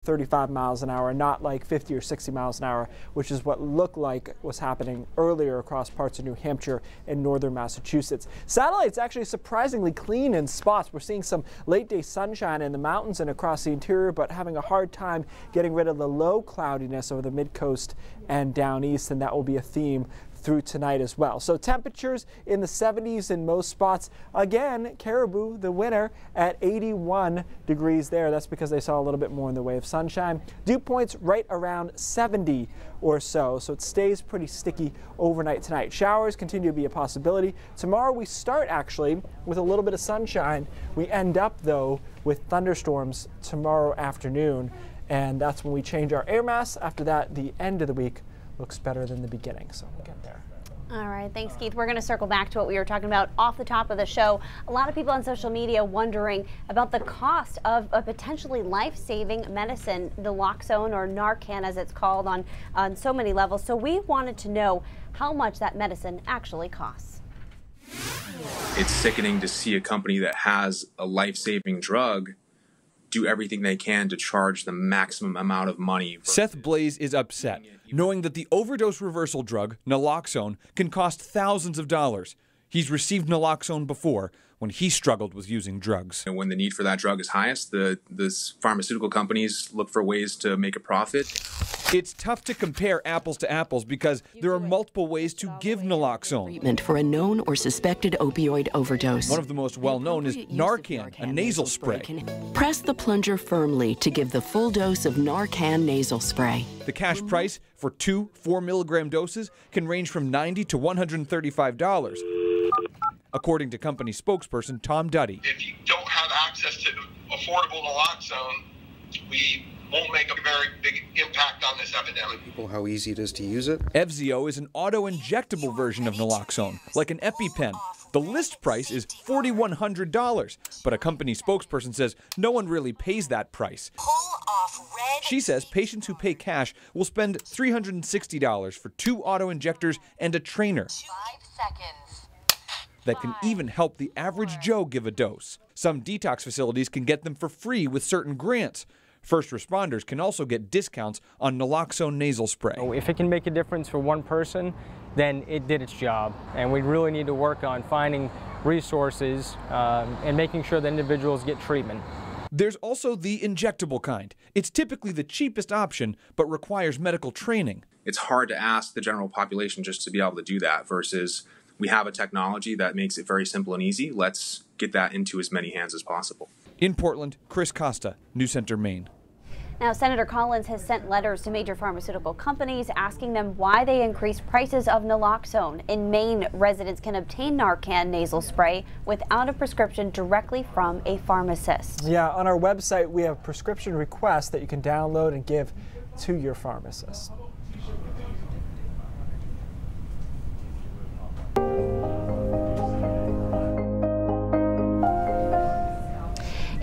35 miles an hour, not like 50 or 60 miles an hour, which is what looked like was happening earlier across parts of New Hampshire and northern Massachusetts. Satellite's actually surprisingly clean in spots. We're seeing some late day sunshine in the mountains and across the interior, but having a hard time getting rid of the low cloudiness over the mid-coast and down east, and that will be a theme through tonight as well. So temperatures in the 70s in most spots. Again, Caribou, the winner, at 81 degrees there. That's because they saw a little bit more in the way of sunshine. Dew points right around 70 or so, so it stays pretty sticky overnight tonight. Showers continue to be a possibility. Tomorrow we start actually with a little bit of sunshine. We end up though with thunderstorms tomorrow afternoon, and that's when we change our air mass. After that, the end of the week looks better than the beginning, so we'll get there. All right, thanks, Keith. We're going to circle back to what we were talking about off the top of the show. A lot of people on social media wondering about the cost of a potentially life-saving medicine, naloxone, or Narcan as it's called on so many levels. So we wanted to know how much that medicine actually costs. It's sickening to see a company that has a life-saving drug do everything they can to charge the maximum amount of money. Seth Blaze is upset, knowing that the overdose reversal drug, naloxone, can cost thousands of dollars. He's received naloxone before when he struggled with using drugs. And when the need for that drug is highest, the pharmaceutical companies look for ways to make a profit. It's tough to compare apples to apples because there are multiple ways to give naloxone. Treatment for a known or suspected opioid overdose. One of the most well-known is Narcan, a nasal spray. Press the plunger firmly to give the full dose of Narcan nasal spray. The cash price for 2 4-milligram doses can range from $90 to $135. According to company spokesperson Tom Duddy. If you don't have access to affordable naloxone, we won't make a very big impact on this epidemic. People how easy it is to use it. Evzio is an auto-injectable version of naloxone, like an EpiPen. The list price is $4,100, but a company spokesperson says no one really pays that price. She says patients who pay cash will spend $360 for 2 auto-injectors and a trainer. 5 seconds. That can even help the average Joe give a dose. Some detox facilities can get them for free with certain grants. First responders can also get discounts on naloxone nasal spray. If it can make a difference for one person, then it did its job. And we really need to work on finding resources and making sure that individuals get treatment. There's also the injectable kind. It's typically the cheapest option, but requires medical training. It's hard to ask the general population just to be able to do that versus we have a technology that makes it very simple and easy. Let's get that into as many hands as possible. In Portland, Chris Costa, News Center, Maine. Now, Senator Collins has sent letters to major pharmaceutical companies asking them why they increased prices of naloxone. In Maine, residents can obtain Narcan nasal spray without a prescription directly from a pharmacist. Yeah, on our website, we have prescription requests that you can download and give to your pharmacist.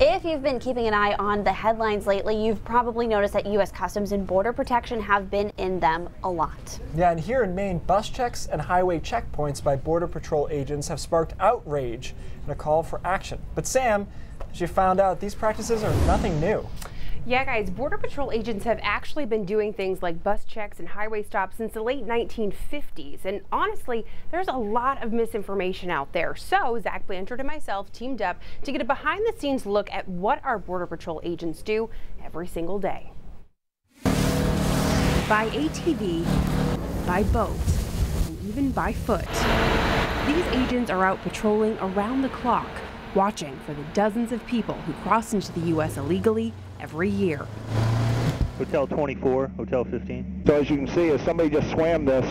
If you've been keeping an eye on the headlines lately, you've probably noticed that U.S. Customs and Border Protection have been in them a lot. Yeah, and here in Maine, bus checks and highway checkpoints by Border Patrol agents have sparked outrage and a call for action. But Sam, as you found out, these practices are nothing new. Yeah, guys, Border Patrol agents have actually been doing things like bus checks and highway stops since the late 1950s. And honestly, there's a lot of misinformation out there. So Zach Blanchard and myself teamed up to get a behind-the-scenes look at what our Border Patrol agents do every single day. By ATV, by boat, and even by foot, these agents are out patrolling around the clock, watching for the dozens of people who cross into the U.S. illegally every year. Hotel 24, Hotel 15. So as you can see, if somebody just swam this,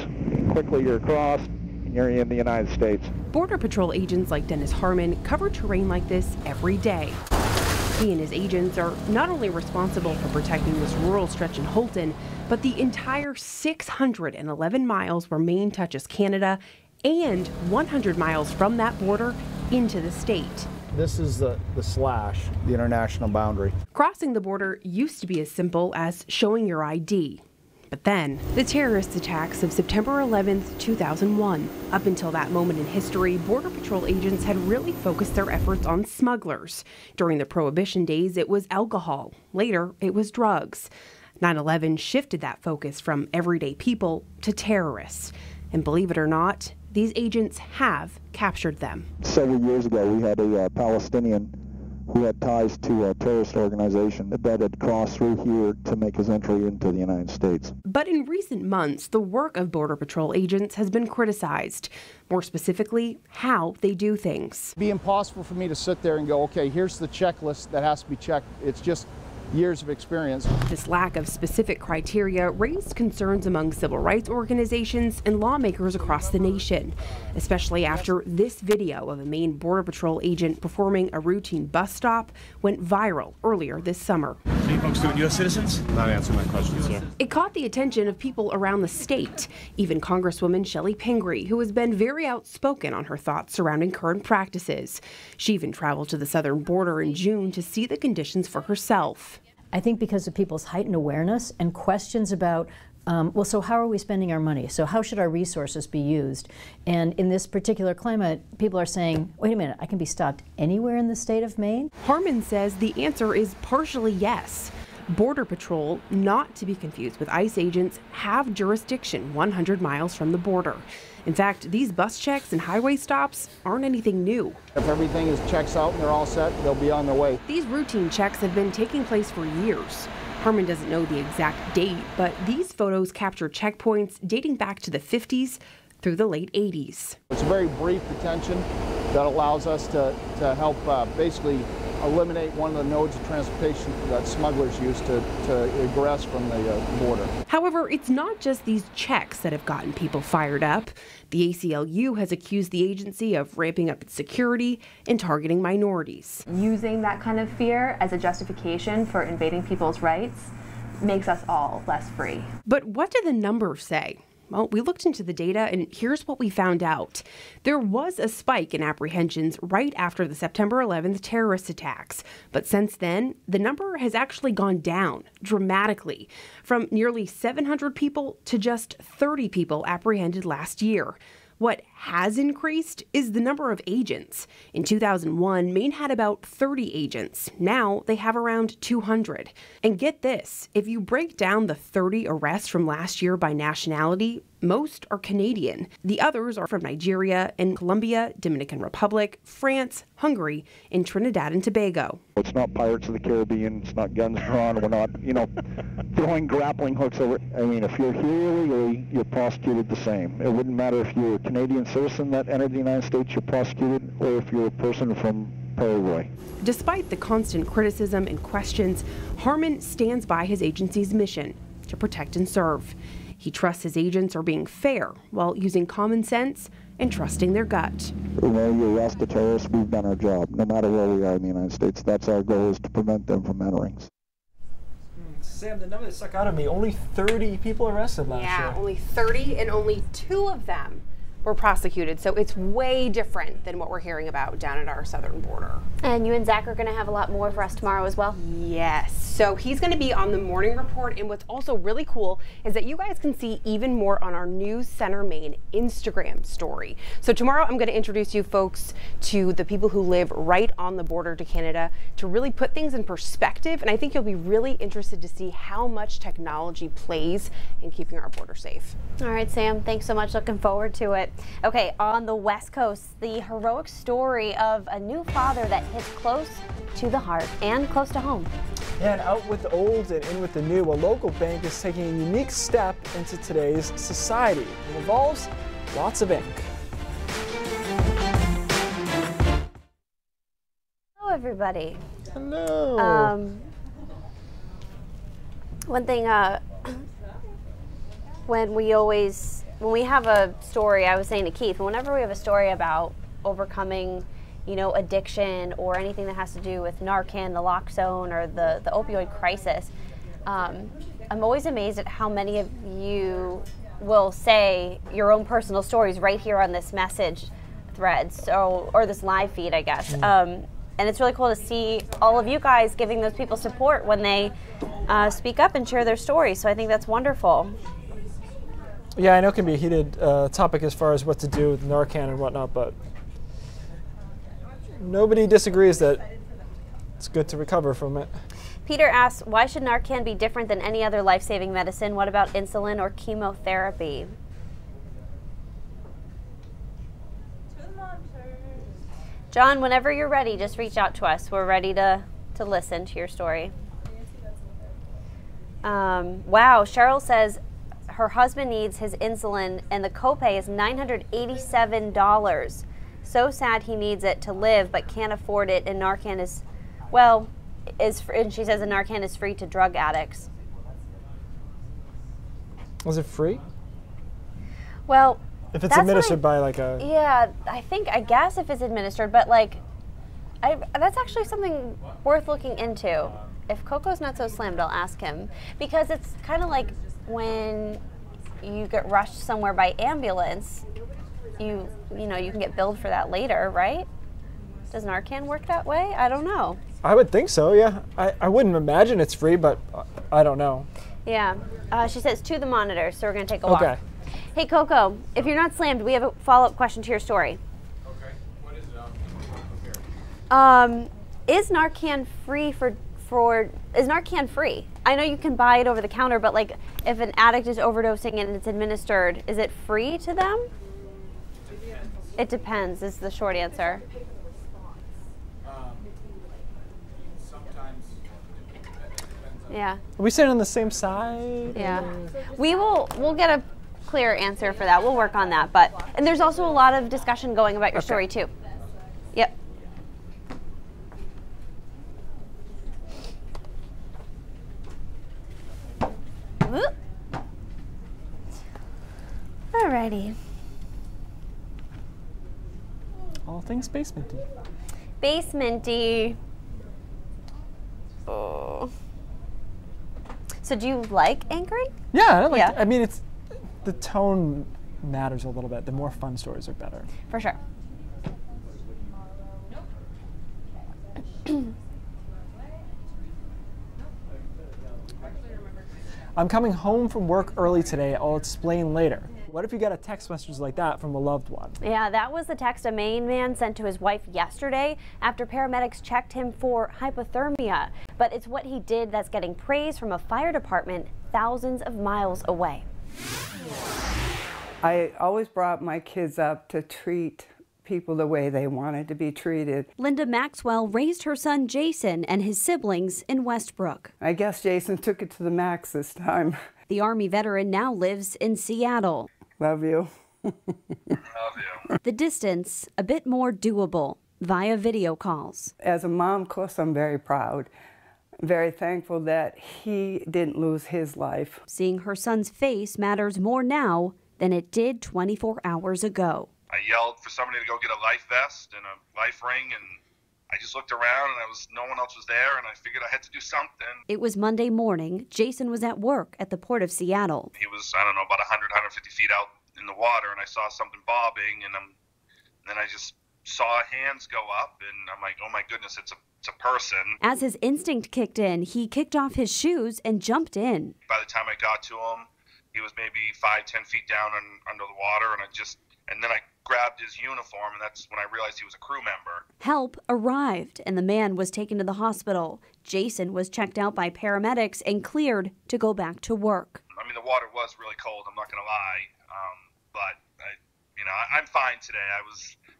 quickly you're across and you're in the United States. Border Patrol agents like Dennis Harmon cover terrain like this every day. He and his agents are not only responsible for protecting this rural stretch in Holton, but the entire 611 miles where Maine touches Canada and 100 miles from that border into the state. This is the slash, the international boundary. Crossing the border used to be as simple as showing your ID. But then, the terrorist attacks of September 11th, 2001. Up until that moment in history, Border Patrol agents had really focused their efforts on smugglers. During the Prohibition days, it was alcohol. Later, it was drugs. 9/11 shifted that focus from everyday people to terrorists. And believe it or not, these agents have captured them. Several years ago, we had a Palestinian who had ties to a terrorist organization that had crossed through here to make his entry into the United States. But in recent months, the work of Border Patrol agents has been criticized. More specifically, how they do things. It'd be impossible for me to sit there and go, okay, here's the checklist that has to be checked. It's just years of experience. This lack of specific criteria raised concerns among civil rights organizations and lawmakers across the nation, especially after this video of a Maine Border Patrol agent performing a routine bus stop went viral earlier this summer. So you folks doing U.S. citizens? Not answering my question, sir. It caught the attention of people around the state, even Congresswoman Shelley Pingree, who has been very outspoken on her thoughts surrounding current practices. She even traveled to the southern border in June to see the conditions for herself. I think because of people's heightened awareness and questions about, well, so how are we spending our money? So how should our resources be used? And in this particular climate, people are saying, wait a minute, I can be stopped anywhere in the state of Maine? Harmon says the answer is partially yes. Border Patrol, not to be confused with ICE agents, have jurisdiction 100 miles from the border. In fact, these bus checks and highway stops aren't anything new. If everything checks out and they're all set, they'll be on their way. These routine checks have been taking place for years. Harmon doesn't know the exact date, but these photos capture checkpoints dating back to the 50s through the late 80s. It's a very brief detention that allows us to help basically eliminate one of the nodes of transportation that smugglers use to egress from the border. However, it's not just these checks that have gotten people fired up. The ACLU has accused the agency of ramping up its security and targeting minorities. Using that kind of fear as a justification for invading people's rights makes us all less free. But what do the numbers say? Well, we looked into the data, and here's what we found out. There was a spike in apprehensions right after the September 11th terrorist attacks. But since then, the number has actually gone down dramatically, from nearly 700 people to just 30 people apprehended last year. What has increased is the number of agents. In 2001, Maine had about 30 agents. Now they have around 200. And get this, if you break down the 30 arrests from last year by nationality, most are Canadian. The others are from Nigeria and Colombia, Dominican Republic, France, Hungary, and Trinidad and Tobago. It's not Pirates of the Caribbean, it's not guns drawn, we're not, throwing grappling hooks over. I mean, if you're here illegally, you're prosecuted the same. It wouldn't matter if you're a Canadian citizen that entered the United States, you're prosecuted, or if you're a person from Paraguay. Despite the constant criticism and questions, Harmon stands by his agency's mission to protect and serve. He trusts his agents are being fair while using common sense and trusting their gut. You arrest a terrorist, we've done our job. No matter where we are in the United States, that's our goal, is to prevent them from entering. Sam, the number that stuck out at me, only 30 people arrested last year. Yeah, only 30, and only 2 of them were prosecuted. So it's way different than what we're hearing about down at our southern border. And you and Zach are going to have a lot more for us tomorrow as well. Yes. So he's going to be on the morning report. And what's also really cool is that you guys can see even more on our News Center Maine Instagram story. So tomorrow I'm going to introduce you folks to the people who live right on the border to Canada to really put things in perspective. And I think you'll be really interested to see how much technology plays in keeping our border safe. All right, Sam, thanks so much. Looking forward to it. Okay, on the West Coast, the heroic story of a new father that hits close to the heart and close to home. Yeah, and out with the old and in with the new, a local bank is taking a unique step into today's society. It involves lots of ink. Hello, everybody. Hello. One thing, when we have a story, I was saying to Keith, whenever we have a story about overcoming, addiction or anything that has to do with Narcan, naloxone, or the opioid crisis, I'm always amazed at how many of you will say your own personal stories right here on this message thread, or this live feed, I guess. And it's really cool to see all of you guys giving those people support when they speak up and share their stories. So I think that's wonderful. Yeah, I know it can be a heated topic as far as what to do with Narcan and whatnot, but nobody disagrees that it's good to recover from it. Peter asks, why should Narcan be different than any other life-saving medicine? What about insulin or chemotherapy? John, whenever you're ready, just reach out to us. We're ready to listen to your story. Wow, Cheryl says her husband needs his insulin and the copay is $987. So sad he needs it to live but can't afford it, and Narcan is, well, and she says the Narcan is free to drug addicts. Was it free? Well, if it's administered by like a... Yeah, I guess if it's administered, but like, that's actually something worth looking into. If Coco's not so slammed, I'll ask him. Because it's kind of like when you get rushed somewhere by ambulance, you know, you can get billed for that later, right? Does Narcan work that way? I don't know. I would think so, yeah. I wouldn't imagine it's free, but I don't know. Yeah. She says to the monitor, so we're going to take a walk. Okay. Hey, Coco, if you're not slammed, we have a follow-up question to your story. Okay. What is it? Is Narcan free is Narcan free? I know you can buy it over the counter, but like if an addict is overdosing and it's administered, is it free to them? It depends is the short answer. Sometimes it depends on... Yeah. Are we sitting on the same side? Yeah. We'll get a clear answer for that. We'll work on that. And there's also a lot of discussion going about your story too. Yep. Alrighty. All things basementy. Basementy. Oh. So do you like anchoring? Yeah, I mean, it's the tone matters a little bit. The more fun stories are better. For sure. I'm coming home from work early today. I'll explain later. What if you got a text message like that from a loved one? Yeah, that was the text a Maine man sent to his wife yesterday after paramedics checked him for hypothermia. But it's what he did that's getting praise from a fire department thousands of miles away. I always brought my kids up to treat people the way they wanted to be treated. Linda Maxwell raised her son Jason and his siblings in Westbrook. I guess Jason took it to the max this time. The Army veteran now lives in Seattle. Love you. Love you. The distance a bit more doable via video calls. As a mom, of course, I'm very proud. Very thankful that he didn't lose his life. Seeing her son's face matters more now than it did 24 hours ago. I yelled for somebody to go get a life vest and a life ring, and I just looked around and no one else was there, and I figured I had to do something. It was Monday morning. Jason was at work at the Port of Seattle. He was, I don't know, about 100, 150 feet out in the water, and I saw something bobbing, and then I just saw hands go up, and I'm like, oh my goodness, it's a person. As his instinct kicked in, he kicked off his shoes and jumped in. By the time I got to him, he was maybe 5-10 feet down under the water, and then I grabbed his uniform, and that's when I realized he was a crew member. Help arrived, and the man was taken to the hospital. Jason was checked out by paramedics and cleared to go back to work. I mean, the water was really cold, I'm not going to lie, but I'm fine today.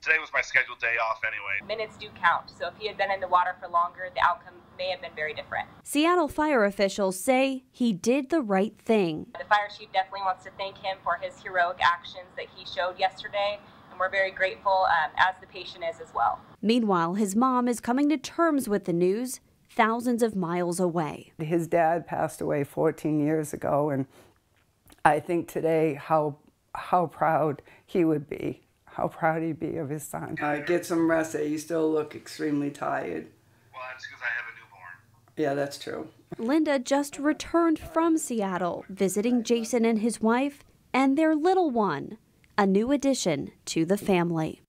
Today was my scheduled day off anyway. Minutes do count, so if he had been in the water for longer, the outcome may have been very different. Seattle fire officials say he did the right thing. The fire chief definitely wants to thank him for his heroic actions that he showed yesterday, and we're very grateful, as the patient is as well. Meanwhile, his mom is coming to terms with the news thousands of miles away. His dad passed away 14 years ago, and I think today how proud he would be. How proud he'd be of his son. Get some rest. You still look extremely tired. Well, that's because I have a newborn. Yeah, that's true. Linda just returned from Seattle, visiting Jason and his wife and their little one, a new addition to the family.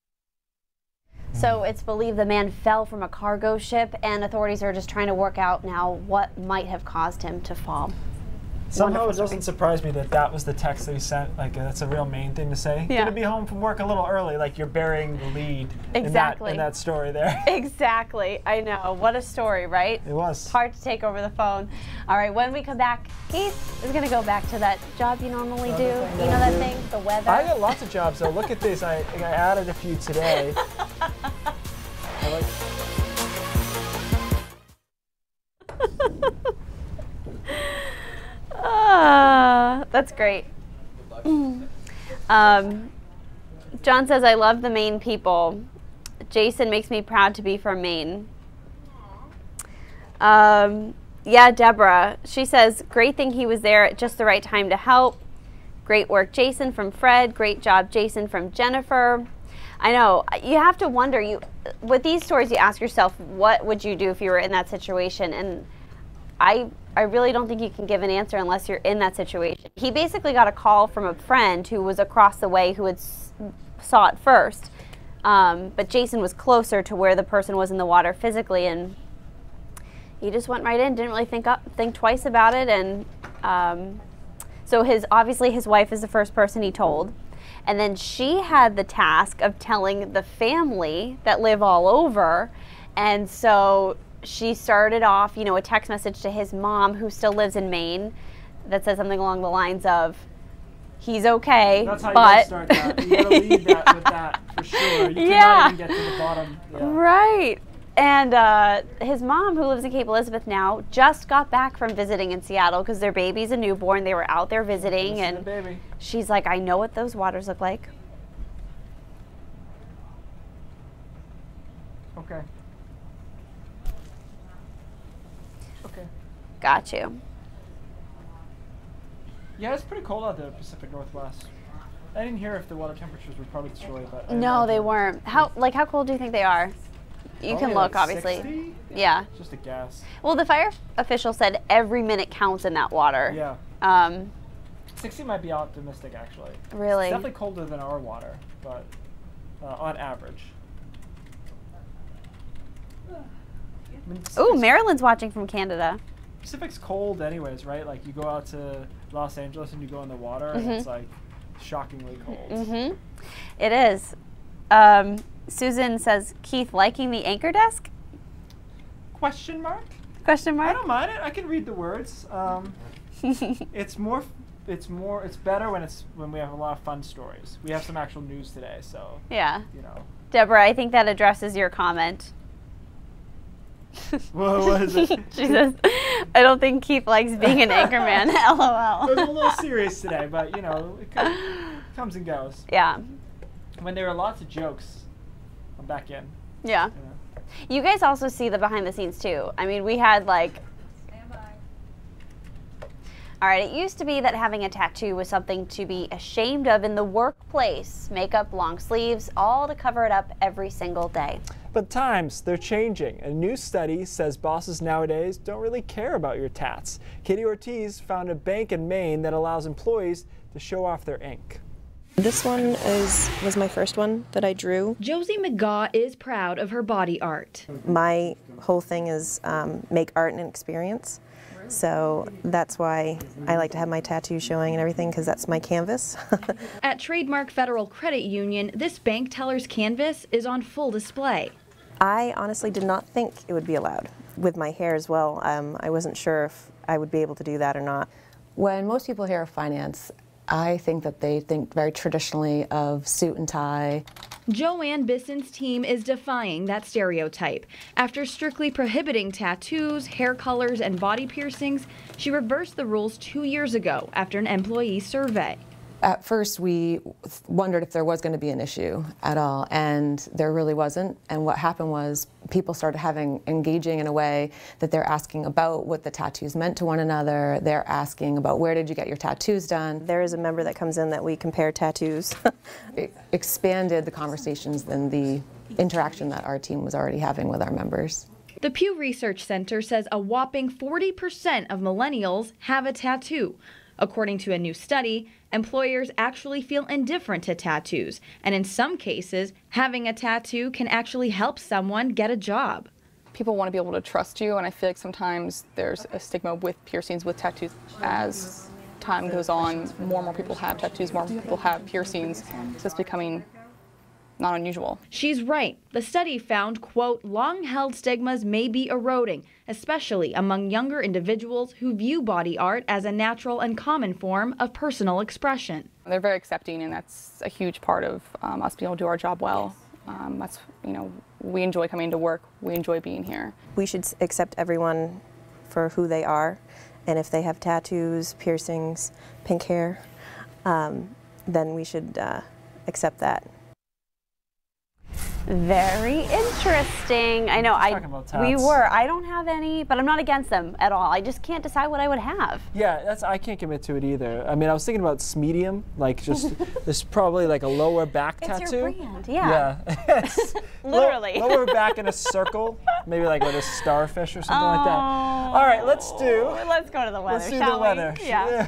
So it's believed the man fell from a cargo ship, and authorities are just trying to work out now what might have caused him to fall. Somehow it doesn't surprise me that that was the text that he sent. Like, that's a real Maine thing to say. Yeah. Gonna be home from work a little early. Like, you're burying the lead Exactly. in that story there. Exactly. I know. What a story, right? It was. Hard to take over the phone. All right, when we come back, Keith is going to go back to that job you normally do. You know that thing, the weather? I got lots of jobs, though. Look at this. I added a few today. I like... That's great. John says, I love the Maine people. Jason makes me proud to be from Maine. Yeah, Deborah. She says, great thing he was there at just the right time to help. Great work, Jason, from Fred. Great job, Jason, from Jennifer. I know. You have to wonder, with these stories, you ask yourself, what would you do if you were in that situation? And I really don't think you can give an answer unless you're in that situation. He basically got a call from a friend who was across the way who had saw it first. But Jason was closer to where the person was in the water physically, and he just went right in, didn't really think twice about it. And so obviously his wife is the first person he told. And then she had the task of telling the family that live all over. And so she started off, a text message to his mom, who still lives in Maine, that says something along the lines of, he's okay, That's how but... you start that. You gotta lead that with that, for sure. You cannot even get to the bottom. Yeah. Right. And his mom, who lives in Cape Elizabeth now, just got back from visiting in Seattle because their baby's a newborn. They were out there visiting, and she's like, I know what those waters look like. Okay. Okay. Got you. Yeah, it's pretty cold out there in the Pacific Northwest. I didn't hear if the water temperatures were probably destroyed, but No, they weren't. How cold do you think they are? You can look, like obviously. 60? Yeah. Just a guess. Well, the fire official said every minute counts in that water. Yeah. 60 might be optimistic, actually. Really? It's definitely colder than our water, but on average. Ooh, Marilyn's watching from Canada. Pacific's cold anyways, right? Like, you go out to Los Angeles and you go in the water, and it's like shockingly cold. Mm-hmm. It is. Susan says, Keith, liking the anchor desk? Question mark? Question mark? I don't mind it. I can read the words. It's better when we have a lot of fun stories. We have some actual news today, so yeah. Deborah, I think that addresses your comment. What is it? She says, I don't think Keith likes being an anchorman. LOL. It was a little serious today, but it comes and goes. Yeah. When there are lots of jokes, I'm back in. Yeah. You guys also see the behind the scenes too. I mean, we had all right, it used to be that having a tattoo was something to be ashamed of in the workplace. Makeup, long sleeves, all to cover it up every single day. But times, they're changing. A new study says bosses nowadays don't really care about your tats. Katie Ortiz found a bank in Maine that allows employees to show off their ink. This one was my first one that I drew. Josie McGaw is proud of her body art. My whole thing is make art an experience. So that's why I like to have my tattoo showing and everything, because that's my canvas. At Trademark Federal Credit Union, this bank teller's canvas is on full display. I honestly did not think it would be allowed. With my hair as well, I wasn't sure if I would be able to do that or not. When most people hear of finance, I think that they think very traditionally of suit and tie. Joanne Bisson's team is defying that stereotype. After strictly prohibiting tattoos, hair colors, and body piercings, she reversed the rules 2 years ago after an employee survey. At first, we wondered if there was going to be an issue at all, and there really wasn't. And what happened was people started engaging in a way that they're asking about what the tattoos meant to one another. They're asking about, where did you get your tattoos done? There is a member that comes in that we compare tattoos. It expanded the conversations and the interaction that our team was already having with our members. The Pew Research Center says a whopping 40% of millennials have a tattoo. According to a new study, employers actually feel indifferent to tattoos, and in some cases, having a tattoo can actually help someone get a job. People want to be able to trust you, and I feel like sometimes there's a stigma with piercings, with tattoos. As time goes on, more and more people have tattoos, more and more people have piercings, so it's becoming not unusual. She's right. The study found, quote, long-held stigmas may be eroding, especially among younger individuals who view body art as a natural and common form of personal expression. They're very accepting, and that's a huge part of us being able to do our job well. That's, you know, we enjoy coming to work. We enjoy being here. We should accept everyone for who they are, and if they have tattoos, piercings, pink hair, then we should accept that. Very interesting. I know we were. I don't have any, but I'm not against them at all. I just can't decide what I would have. Yeah, I can't commit to it either. I mean, I was thinking about medium, like just this probably like a lower back tattoo. It's your brand, yeah. Yeah. Literally. Lower back in a circle, maybe like with a starfish or something like that. All right, let's go to the weather. Let's do the weather. Yeah.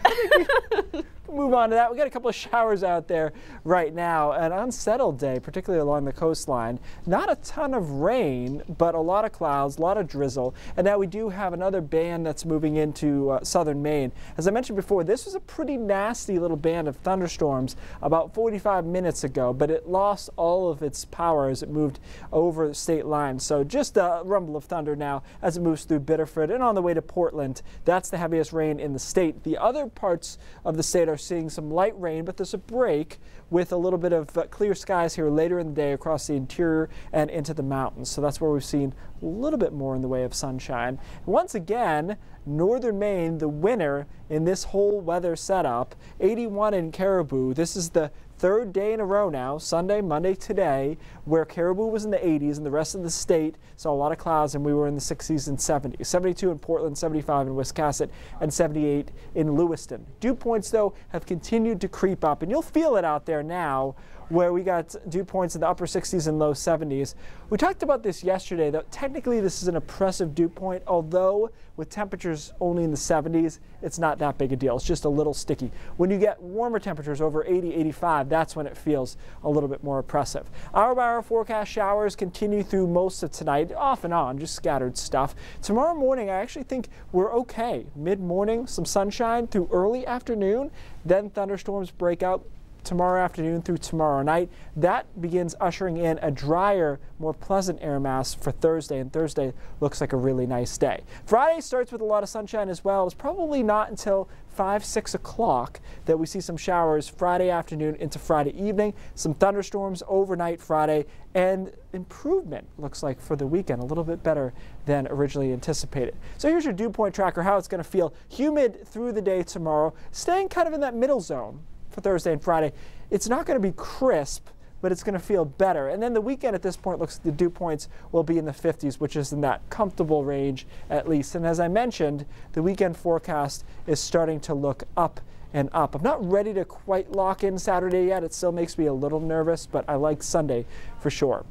Move on to that. We got a couple of showers out there right now. An unsettled day, particularly along the coastline. Not a ton of rain, but a lot of clouds, a lot of drizzle. And now we do have another band that's moving into southern Maine. As I mentioned before, this was a pretty nasty little band of thunderstorms about 45 minutes ago, but it lost all of its power as it moved over the state line. So just a rumble of thunder now as it moves through Biddeford and on the way to Portland. That's the heaviest rain in the state. The other parts of the state are seeing some light rain, but there's a break with a little bit of clear skies here later in the day across the interior and into the mountains. So that's where we've seen a little bit more in the way of sunshine. Once again, northern Maine, the winner in this whole weather setup, 81 in Caribou. This is the third day in a row now, Sunday, Monday, today, where Caribou was in the 80s and the rest of the state saw a lot of clouds, and we were in the 60s and 70s. 72 in Portland, 75 in Wiscasset, and 78 in Lewiston. Dew points, though, have continued to creep up, and you'll feel it out there now where we got dew points in the upper 60s and low 70s. We talked about this yesterday, that technically this is an oppressive dew point, although with temperatures only in the 70s, it's not that big a deal. It's just a little sticky. When you get warmer temperatures over 80, 85, that's when it feels a little bit more oppressive. Hour-by-hour forecast showers continue through most of tonight, off and on, just scattered stuff. Tomorrow morning, I actually think we're okay. Mid-morning, some sunshine through early afternoon, then thunderstorms break out tomorrow afternoon through tomorrow night. That begins ushering in a drier, more pleasant air mass for Thursday, and Thursday looks like a really nice day. Friday starts with a lot of sunshine as well. It's probably not until 5, 6 o'clock that we see some showers Friday afternoon into Friday evening, some thunderstorms overnight Friday, and improvement looks like for the weekend, a little bit better than originally anticipated. So here's your dew point tracker, how it's going to feel. Humid through the day tomorrow, staying kind of in that middle zone for Thursday and Friday. It's not going to be crisp, but it's going to feel better. And then the weekend at this point looks like the dew points will be in the 50s, which is in that comfortable range at least. And as I mentioned, the weekend forecast is starting to look up and up. I'm not ready to quite lock in Saturday yet. It still makes me a little nervous, but I like Sunday for sure.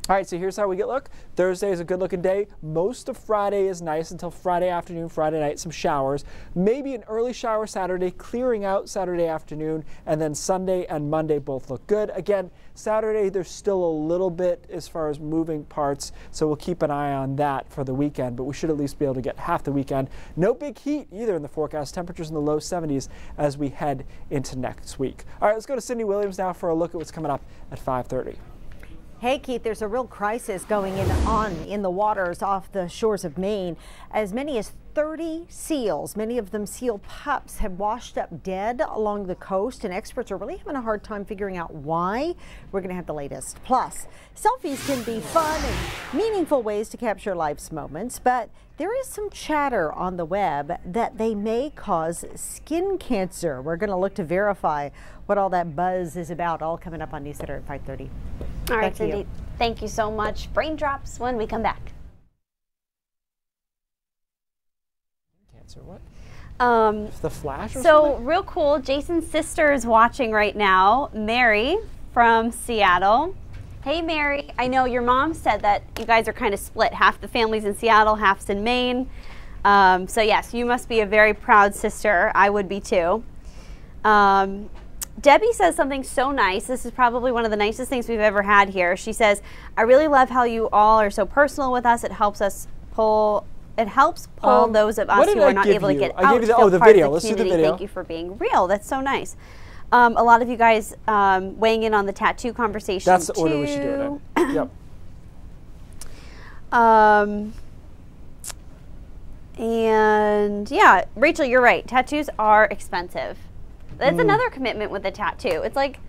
All right, so here's how we get look. Thursday is a good looking day. Most of Friday is nice until Friday afternoon, Friday night, some showers. Maybe an early shower Saturday, clearing out Saturday afternoon, and then Sunday and Monday both look good. Again, Saturday there's still a little bit as far as moving parts, so we'll keep an eye on that for the weekend, but we should at least be able to get half the weekend. No big heat either in the forecast. Temperatures in the low 70s as we head into next week. All right, let's go to Cindy Williams now for a look at what's coming up at 5:30. Hey, Keith, there's a real crisis going on in the waters off the shores of Maine. As many as 30 seals, many of them seal pups, have washed up dead along the coast, and experts are really having a hard time figuring out why. We're going to have the latest. Plus, selfies can be fun and meaningful ways to capture life's moments, but there is some chatter on the web that they may cause skin cancer. We're going to look to verify what all that buzz is about, all coming up on News Center at 5:30. All right, Cindy, thank you so much. Brain drops when we come back. Cancer, what? The Flash or so something? Real cool. Jason's sister is watching right now, Mary from Seattle. Hey, Mary, I know your mom said that you guys are kind of split. Half the family's in Seattle, half's in Maine. So yes, you must be a very proud sister. I would be too. Debbie says something so nice. This is probably one of the nicest things we've ever had here. She says, I really love how you all are so personal with us. It helps us pull those of us who are not able to get out. I gave you to feel the part of video. the Let's do the community. video. Thank you for being real. That's so nice. A lot of you guys weighing in on the tattoo conversation. That's the order we should do it in. Yep. And yeah, Rachel, you're right. Tattoos are expensive. That's another commitment with a tattoo. It's like,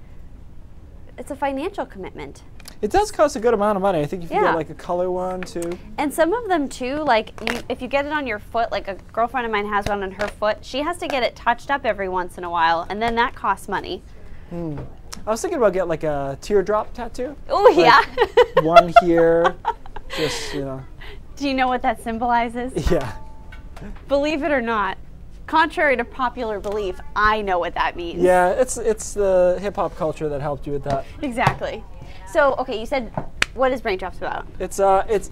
it's a financial commitment. It does cost a good amount of money. I think if you get like a color one too. And some of them too, like if you get it on your foot, like a girlfriend of mine has one on her foot, she has to get it touched up every once in a while, and then that costs money. I was thinking about getting like a teardrop tattoo. Oh yeah. One here, just, you know. Do you know what that symbolizes? Yeah. Believe it or not, contrary to popular belief, I know what that means. Yeah, it's the hip hop culture that helped you with that. Exactly. So, okay, you said, what is Brain Drops about? It's okay,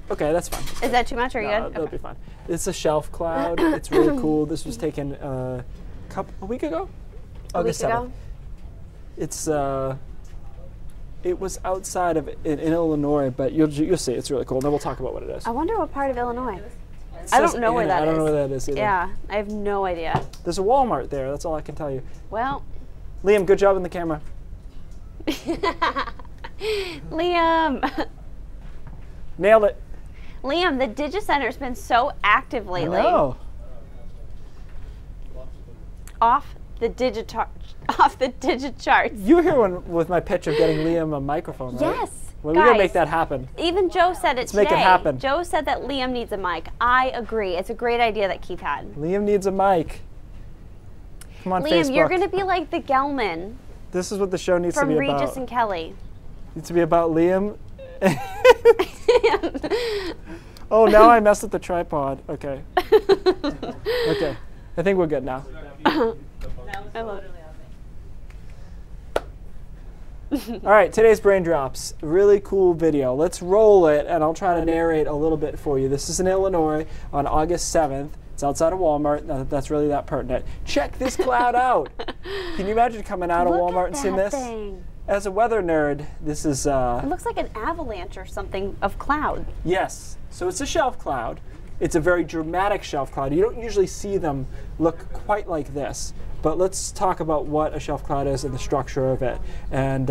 that's fine. Is that too much? Are you good? That'll be fine. It's a shelf cloud. It's really cool. This was taken a week ago? August 7th. It's it was outside of in Illinois, but you'll see. It's really cool. And then we'll talk about what it is. I wonder what part of Illinois. I don't know where that is. I don't know where that is either. Yeah, I have no idea. There's a Walmart there. That's all I can tell you. Well, Liam, good job in the camera. Liam. Nailed it. Liam, the Digicenter's been so active lately. I know. Off the digicharts. You were here with my pitch of getting Liam a microphone, right? Yes. Well, we're going to make that happen. Even Joe said it today. Let's make it happen. Joe said that Liam needs a mic. I agree. It's a great idea that Keith had. Liam needs a mic. Come on, Liam, Facebook. you're going to be like the Gelman. This is what the show needs to be about. From Regis and Kelly. It needs to be about Liam. Oh, now I messed with the tripod. Okay. Okay. I think we're good now. I love it. All right, today's Brain Drops. Really cool video. Let's roll it, and I'll try to narrate a little bit for you. This is in Illinois on August 7th. It's outside of Walmart. That's really that pertinent. Check this cloud out. Can you imagine coming out of Walmart and seeing this? Thing. As a weather nerd, this is... it looks like an avalanche or something of cloud. Yes. So it's a shelf cloud. It's a very dramatic shelf cloud. You don't usually see them look quite like this. But let's talk about what a shelf cloud is and the structure of it, and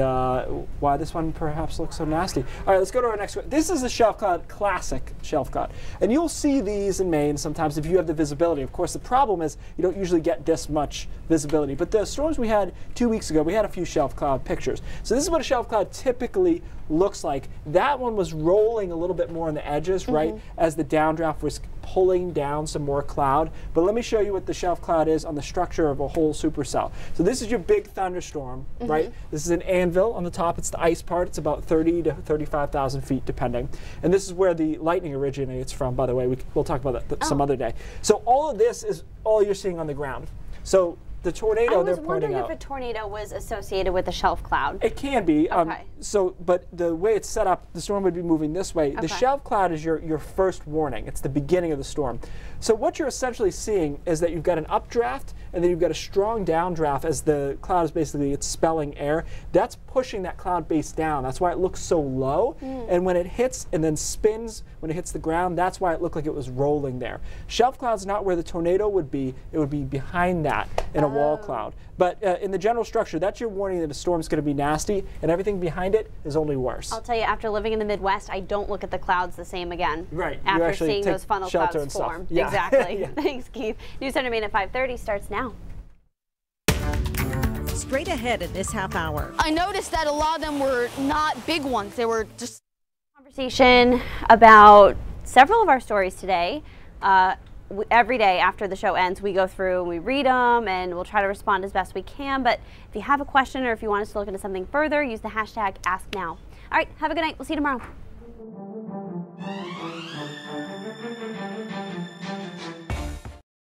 why this one perhaps looks so nasty. All right, let's go to our next one. This is a shelf cloud, classic shelf cloud. And you'll see these in Maine sometimes if you have the visibility. Of course, the problem is you don't usually get this much visibility. But the storms we had 2 weeks ago, we had a few shelf cloud pictures. So this is what a shelf cloud typically looks like. That one was rolling a little bit more on the edges, right, as the downdraft was pulling down some more cloud. But let me show you what the shelf cloud is on the structure of a whole supercell. So this is your big thunderstorm, right? This is an anvil on the top. It's the ice part. It's about 30 to 35,000 feet depending. And this is where the lightning originates from, by the way. We'll talk about that some other day. So all of this is all you're seeing on the ground. So the tornado they're pointing out. I was wondering if a tornado was associated with a shelf cloud. It can be. Okay. But the way it's set up, the storm would be moving this way. Okay. The shelf cloud is your first warning. It's the beginning of the storm. So what you're essentially seeing is that you've got an updraft and then you've got a strong downdraft as the cloud is basically expelling air. That's pushing that cloud base down. That's why it looks so low. And when it hits and then spins, when it hits the ground, that's why it looked like it was rolling there. Shelf cloud's not where the tornado would be. It would be behind that in a wall cloud. But in the general structure, that's your warning that a storm's going to be nasty, and everything behind it is only worse. I'll tell you, after living in the Midwest, I don't look at the clouds the same again. Right. After seeing those funnel clouds form. Yeah. Exactly. Yeah. Thanks, Keith. News Center Maine at 5:30 starts now. Straight ahead in this half hour. I noticed that a lot of them were not big ones. They were just... Conversation about several of our stories today. Every day after the show ends, we go through and we read them, and we'll try to respond as best we can. But if you have a question or if you want us to look into something further, use the hashtag AskNow. All right, have a good night. We'll see you tomorrow.